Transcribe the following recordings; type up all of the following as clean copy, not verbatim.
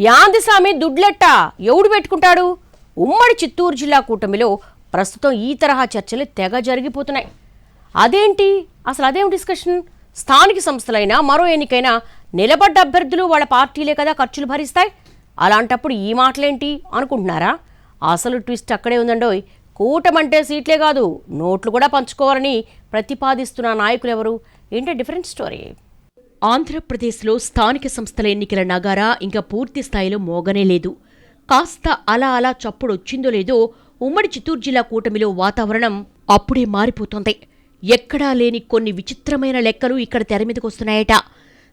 యాందిసామి దుడ్లెట్ట ఎవడు పెట్టుకుంటాడు? ఉమ్మడి చిత్తూరు జిల్లా కూటమిలో ప్రస్తుతం ఈ తరహా చర్చలు తెగ జరిగిపోతున్నాయి. అదేంటి అసలు అదేం డిస్కషన్? స్థానిక సంస్థలైనా మరో ఎన్నికైనా నిలబడ్డ అభ్యర్థులు వాళ్ళ పార్టీలే కదా ఖర్చులు భరిస్తాయి. అలాంటప్పుడు ఈ మాటలేంటి అనుకుంటున్నారా? అసలు ట్విస్ట్ అక్కడే ఉందండోయ్. కూటమంటే సీట్లే కాదు, నోట్లు కూడా పంచుకోవాలని ప్రతిపాదిస్తున్న నాయకులు ఎవరు? ఏంటో డిఫరెంట్ స్టోరీ. ఆంధ్రప్రదేశ్లో స్థానిక సంస్థల ఎన్నికల నగారా ఇంకా పూర్తి స్థాయిలో మోగనే లేదు. కాస్త అలా అలా చప్పుడొచ్చిందో లేదో ఉమ్మడి చిత్తూరు జిల్లా కూటమిలో వాతావరణం అప్పుడే మారిపోతోంది. ఎక్కడా లేని కొన్ని విచిత్రమైన లెక్కలు ఇక్కడ తెరమీదకొస్తున్నాయట.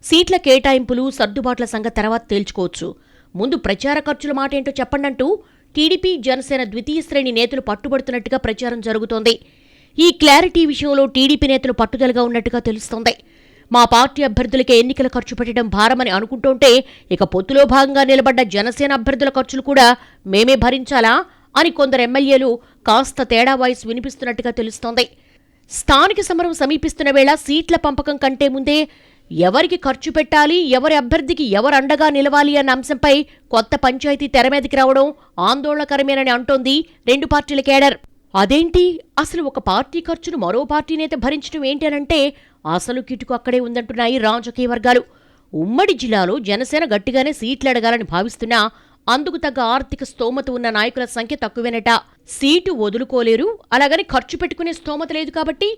సీట్ల కేటాయింపులు, సర్దుబాట్ల సంగతి తర్వాత తేల్చుకోవచ్చు. ముందు ప్రచార ఖర్చుల మాటేంటో చెప్పండంటూ టీడీపీ, జనసేన ద్వితీయ శ్రేణి నేతలు పట్టుబడుతున్నట్టుగా ప్రచారం జరుగుతోంది. ఈ క్లారిటీ విషయంలో టీడీపీ నేతలు పట్టుదలగా ఉన్నట్టుగా తెలుస్తోంది. మా పార్టీ అభ్యర్థులకే ఎన్నికల ఖర్చు పెట్టడం భారమని అనుకుంటుంటే ఇక పొత్తులో భాగంగా నిలబడ్డ జనసేన అభ్యర్థుల ఖర్చులు కూడా మేమే భరించాలా అని కొందరు ఎమ్మెల్యేలు కాస్త తేడా వాయిస్ వినిపిస్తున్నట్టుగా తెలుస్తోంది. స్థానిక సమరం సమీపిస్తున్న వేళ సీట్ల పంపకం కంటే ముందే ఎవరికి ఖర్చు పెట్టాలి, ఎవరి అభ్యర్థికి ఎవరు అండగా నిలవాలి అన్న అంశంపై కొత్త పంచాయతీ తెరమీదకి రావడం ఆందోళనకరమేనని అంటోంది రెండు పార్టీల కేడర్. అదేంటి, అసలు ఒక పార్టీ ఖర్చును మరో పార్టీ నేత భరించడం ఏంటనంటే అసలు కిటుకు అక్కడే ఉందంటున్నాయి రాజకీయ వర్గాలు. ఉమ్మడి జిల్లాలో జనసేన గట్టిగానే సీట్లు అడగాలని భావిస్తున్నా అందుకు తగ్గ ఆర్థిక స్తోమత ఉన్న నాయకుల సంఖ్య తక్కువేనట. సీటు వదులుకోలేరు, అలాగని ఖర్చు పెట్టుకునే స్తోమత లేదు కాబట్టి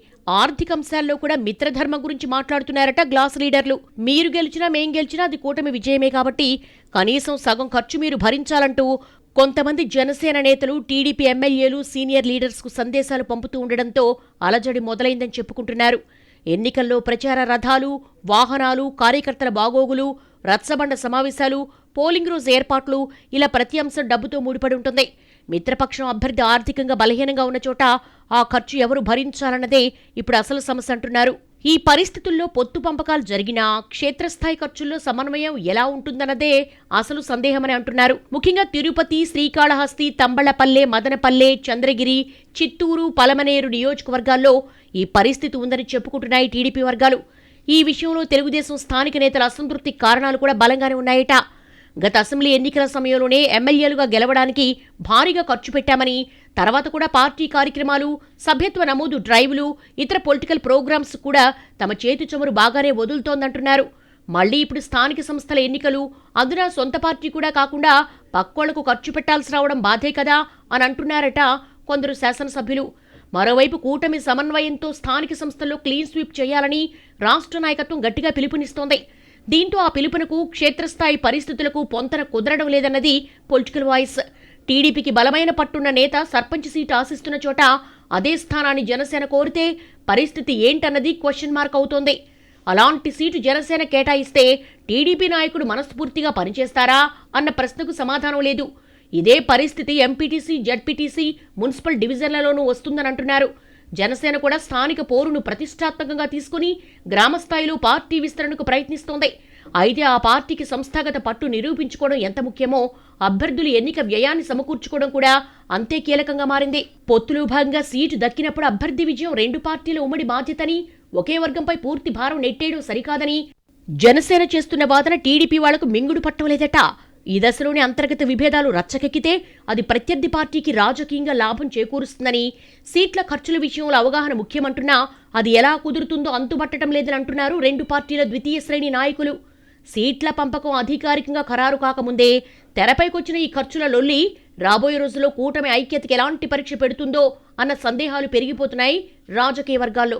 ఆర్థిక అంశాల్లో కూడా మిత్రధర్మం గురించి మాట్లాడుతున్నారట గ్లాస్ లీడర్లు. మీరు గెలిచినా మేం గెలిచినా అది కూటమి విజయమే కాబట్టి కనీసం సగం ఖర్చు మీరు భరించాలంటూ కొంతమంది జనసేన నేతలు, టీడీపీ ఎమ్మెల్యేలు, సీనియర్ లీడర్స్కు సందేశాలు పంపుతూ ఉండడంతో అలజడి మొదలైందని చెప్పుకుంటున్నారు. ఎన్నికల్లో ప్రచార రథాలు, వాహనాలు, కార్యకర్తల బాగోగులు, రచ్చబండ సమావేశాలు, పోలింగ్ రోజు ఏర్పాట్లు, ఇలా ప్రతి అంశం డబ్బుతో ముడిపడి ఉంటుంది. మిత్రపక్షం అభ్యర్థి ఆర్థికంగా బలహీనంగా ఉన్న చోట ఆ ఖర్చు ఎవరు భరించాలన్నదే ఇప్పుడు అసలు సమస్య అంటున్నారు. ఈ పరిస్థితుల్లో పొత్తు పంపకాలు జరిగినా క్షేత్రస్థాయి ఖర్చుల్లో సమన్వయం ఎలా ఉంటుందన్నదే అసలు సందేహమని అంటున్నారు. ముఖ్యంగా తిరుపతి, శ్రీకాళహస్తి, తంబళ్లపల్లె, మదనపల్లె, చంద్రగిరి, చిత్తూరు, పలమనేరు నియోజకవర్గాల్లో ఈ పరిస్థితి ఉందని చెప్పుకుంటున్నాయి టీడీపీ వర్గాలు. ఈ విషయంలో తెలుగుదేశం స్థానిక నేతల అసంతృప్తి కారణాలు కూడా బలంగానే ఉన్నాయట. గత అసెంబ్లీ ఎన్నికల సమయంలోనే ఎమ్మెల్యేలుగా గెలవడానికి భారీగా ఖర్చు పెట్టామని, తర్వాత కూడా పార్టీ కార్యక్రమాలు, సభ్యత్వ నమోదు డ్రైవ్లు, ఇతర పొలిటికల్ ప్రోగ్రామ్స్ కూడా తమ చేతి చమురు బాగానే వదులుతోందంటున్నారు. మళ్లీ ఇప్పుడు స్థానిక సంస్థల ఎన్నికలు, అందున సొంత పార్టీ కూడా కాకుండా పక్కోళ్లకు ఖర్చు పెట్టాల్సి రావడం బాధే కదా అని అంటున్నారట కొందరు శాసనసభ్యులు. మరోవైపు కూటమి సమన్వయంతో స్థానిక సంస్థల్లో క్లీన్ స్వీప్ చేయాలని రాష్ట్ర నాయకత్వం గట్టిగా పిలుపునిస్తోంది. దీంతో ఆ పిలుపునకు, క్షేత్రస్థాయి పరిస్థితులకు పొంతన కుదరడం లేదన్నది పొలిటికల్ వాయిస్. టీడీపీకి బలమైన పట్టున్న నేత సర్పంచ్ సీటు ఆశిస్తున్న చోట అదే స్థానాన్ని జనసేన కోరితే పరిస్థితి ఏంటన్నది క్వశ్చన్ మార్క్ అవుతోంది. అలాంటి సీటు జనసేన కేటాయిస్తే టీడీపీ నాయకుడు మనస్ఫూర్తిగా పనిచేస్తారా అన్న ప్రశ్నకు సమాధానం లేదు. ఇదే పరిస్థితి ఎంపీటీసీ, జడ్పీటీసీ, మున్సిపల్ డివిజన్లలోనూ వస్తుందని అంటున్నారు. జనసేన కూడా స్థానిక పోరును ప్రతిష్టాత్మకంగా తీసుకుని గ్రామస్థాయిలో పార్టీ విస్తరణకు ప్రయత్నిస్తోంది. అయితే ఆ పార్టీకి సంస్థాగత పట్టు నిరూపించుకోవడం ఎంత ముఖ్యమో అభ్యర్థులు ఎన్నిక వ్యయాన్ని సమకూర్చుకోవడం కూడా అంతే కీలకంగా మారింది. పొత్తులో భాగంగా సీటు దక్కినప్పుడు అభ్యర్థి విజయం రెండు పార్టీల ఉమ్మడి బాధ్యతని, ఒకే వర్గంపై పూర్తి భారం నెట్టేయడం సరికాదని జనసేన చేస్తున్న వాదన టీడీపీ వాళ్లకు మింగుడు పట్టవలేదట. ఈ దశలోనే అంతర్గత విభేదాలు రచ్చకెక్కితే అది ప్రత్యర్థి పార్టీకి రాజకీయంగా లాభం చేకూరుస్తుందని, సీట్ల ఖర్చుల విషయంలో అవగాహన ముఖ్యమంటున్నా అది ఎలా కుదురుతుందో అంతుబట్టడం లేదని అంటున్నారు రెండు పార్టీల ద్వితీయ శ్రేణి నాయకులు. సీట్ల పంపకం అధికారికంగా ఖరారు కాకముందే తెరపైకొచ్చిన ఈ ఖర్చుల లొల్లి రాబోయే రోజుల్లో కూటమి ఐక్యతకి ఎలాంటి పరీక్ష పెడుతుందో అన్న సందేహాలు పెరిగిపోతున్నాయి రాజకీయ వర్గాల్లో.